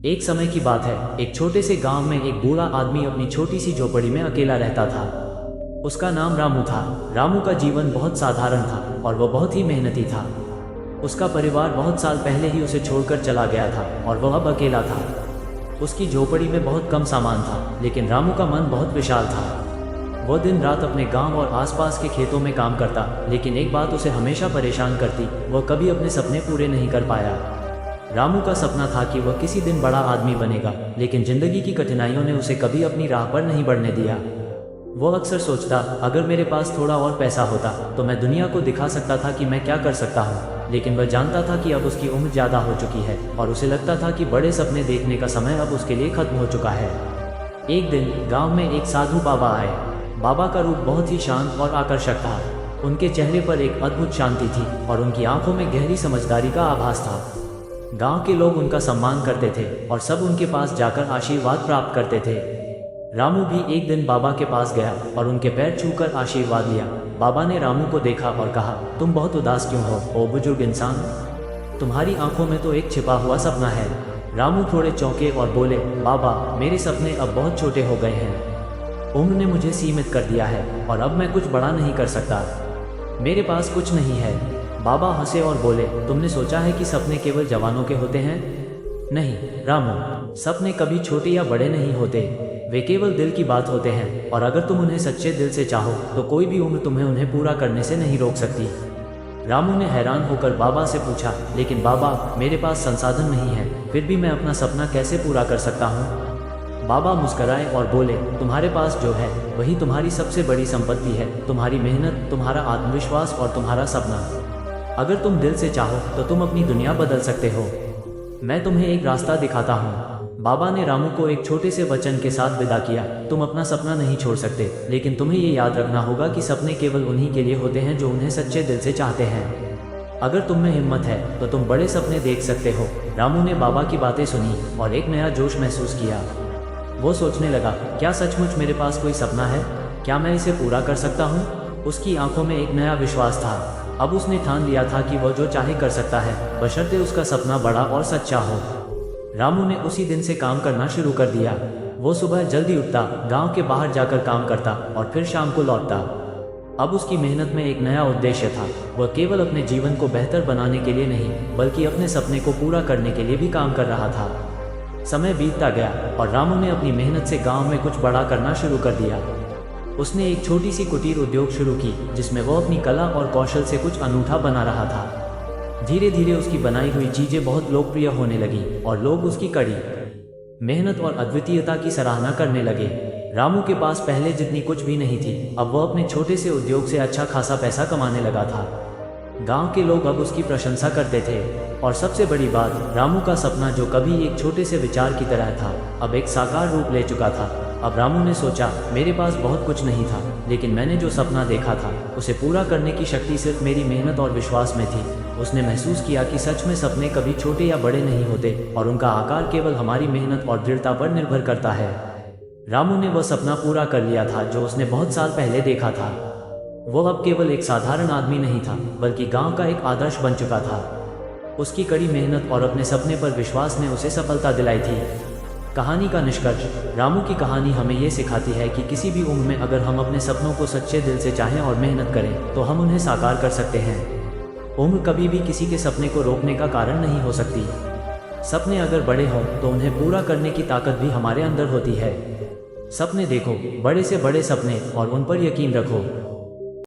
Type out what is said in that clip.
एक समय की बात है, एक छोटे से गांव में एक बूढ़ा आदमी अपनी छोटी सी झोपड़ी में अकेला रहता था। उसका नाम रामू था। रामू का जीवन बहुत साधारण था और वह बहुत ही मेहनती था। उसका परिवार बहुत साल पहले ही उसे छोड़कर चला गया था और वह अब अकेला था। उसकी झोपड़ी में बहुत कम सामान था, लेकिन रामू का मन बहुत विशाल था। वह दिन रात अपने गांव और आसपास के खेतों में काम करता, लेकिन एक बात उसे हमेशा परेशान करती, वह कभी अपने सपने पूरे नहीं कर पाया। रामू का सपना था कि वह किसी दिन बड़ा आदमी बनेगा, लेकिन जिंदगी की कठिनाइयों ने उसे कभी अपनी राह पर नहीं बढ़ने दिया। वह अक्सर सोचता, अगर मेरे पास थोड़ा और पैसा होता तो मैं दुनिया को दिखा सकता था कि मैं क्या कर सकता हूँ। लेकिन वह जानता था कि अब उसकी उम्र ज़्यादा हो चुकी है और उसे लगता था कि बड़े सपने देखने का समय अब उसके लिए खत्म हो चुका है। एक दिन गांव में एक साधु बाबा आए। बाबा का रूप बहुत ही शांत और आकर्षक था। उनके चेहरे पर एक अद्भुत शांति थी और उनकी आंखों में गहरी समझदारी का आभास था। गांव के लोग उनका सम्मान करते थे और सब उनके पास जाकर आशीर्वाद प्राप्त करते थे। रामू भी एक दिन बाबा के पास गया और उनके पैर छूकर आशीर्वाद लिया। बाबा ने रामू को देखा और कहा, तुम बहुत उदास क्यों हो, ओ बुजुर्ग इंसान? तुम्हारी आंखों में तो एक छिपा हुआ सपना है। रामू थोड़े चौंके और बोले, बाबा, मेरे सपने अब बहुत छोटे हो गए हैं। उम्र ने मुझे सीमित कर दिया है और अब मैं कुछ बड़ा नहीं कर सकता। मेरे पास कुछ नहीं है। बाबा हंसे और बोले, तुमने सोचा है कि सपने केवल जवानों के होते हैं? नहीं रामू, सपने कभी छोटे या बड़े नहीं होते। वे केवल दिल की बात होते हैं और अगर तुम उन्हें सच्चे दिल से चाहो तो कोई भी उम्र तुम्हें उन्हें पूरा करने से नहीं रोक सकती। रामू ने हैरान होकर बाबा से पूछा, लेकिन बाबा, मेरे पास संसाधन नहीं है, फिर भी मैं अपना सपना कैसे पूरा कर सकता हूँ? बाबा मुस्कराए और बोले, तुम्हारे पास जो है वही तुम्हारी सबसे बड़ी संपत्ति है, तुम्हारी मेहनत, तुम्हारा आत्मविश्वास और तुम्हारा सपना। अगर तुम दिल से चाहो तो तुम अपनी दुनिया बदल सकते हो। मैं तुम्हें एक रास्ता दिखाता हूँ। बाबा ने रामू को एक छोटे से वचन के साथ विदा किया, तुम अपना सपना नहीं छोड़ सकते, लेकिन तुम्हें ये याद रखना होगा कि सपने केवल उन्हीं के लिए होते हैं जो उन्हें सच्चे दिल से चाहते हैं। अगर तुम में हिम्मत है तो तुम बड़े सपने देख सकते हो। रामू ने बाबा की बातें सुनी और एक नया जोश महसूस किया। वो सोचने लगा, क्या सचमुच मेरे पास कोई सपना है? क्या मैं इसे पूरा कर सकता हूँ? उसकी आंखों में एक नया विश्वास था। अब उसने ठान लिया था कि वह जो चाहे कर सकता है, बशर्ते उसका सपना बड़ा और सच्चा हो। रामू ने उसी दिन से काम करना शुरू कर दिया। वो सुबह जल्दी उठता, गांव के बाहर जाकर काम करता और फिर शाम को लौटता। अब उसकी मेहनत में एक नया उद्देश्य था। वह केवल अपने जीवन को बेहतर बनाने के लिए नहीं, बल्कि अपने सपने को पूरा करने के लिए भी काम कर रहा था। समय बीतता गया और रामू ने अपनी मेहनत से गांव में कुछ बड़ा करना शुरू कर दिया। उसने एक छोटी सी कुटीर उद्योग शुरू की, जिसमें वो अपनी कला और कौशल से कुछ अनूठा बना रहा था। धीरे धीरे उसकी बनाई हुई चीजें बहुत लोकप्रिय होने लगी और लोग उसकी कड़ी मेहनत और अद्वितीयता की सराहना करने लगे। रामू के पास पहले जितनी कुछ भी नहीं थी, अब वह अपने छोटे से उद्योग से अच्छा खासा पैसा कमाने लगा था। गांव के लोग अब उसकी प्रशंसा करते थे और सबसे बड़ी बात, रामू का सपना जो कभी एक छोटे से विचार की तरह था, अब एक साकार रूप ले चुका था। अब रामू ने सोचा, मेरे पास बहुत कुछ नहीं था, लेकिन मैंने जो सपना देखा था उसे पूरा करने की शक्ति सिर्फ मेरी मेहनत और विश्वास में थी। उसने महसूस किया कि सच में सपने कभी छोटे या बड़े नहीं होते और उनका आकार केवल हमारी मेहनत और दृढ़ता पर निर्भर करता है। रामू ने वह सपना पूरा कर लिया था जो उसने बहुत साल पहले देखा था। वह अब केवल एक साधारण आदमी नहीं था, बल्कि गांव का एक आदर्श बन चुका था। उसकी कड़ी मेहनत और अपने सपने पर विश्वास ने उसे सफलता दिलाई थी। कहानी का निष्कर्ष, रामू की कहानी हमें ये सिखाती है कि किसी भी उम्र में अगर हम अपने सपनों को सच्चे दिल से चाहें और मेहनत करें तो हम उन्हें साकार कर सकते हैं। उम्र कभी भी किसी के सपने को रोकने का कारण नहीं हो सकती। सपने अगर बड़े हों तो उन्हें पूरा करने की ताकत भी हमारे अंदर होती है। सपने देखो, बड़े से बड़े सपने, और उन पर यकीन रखो।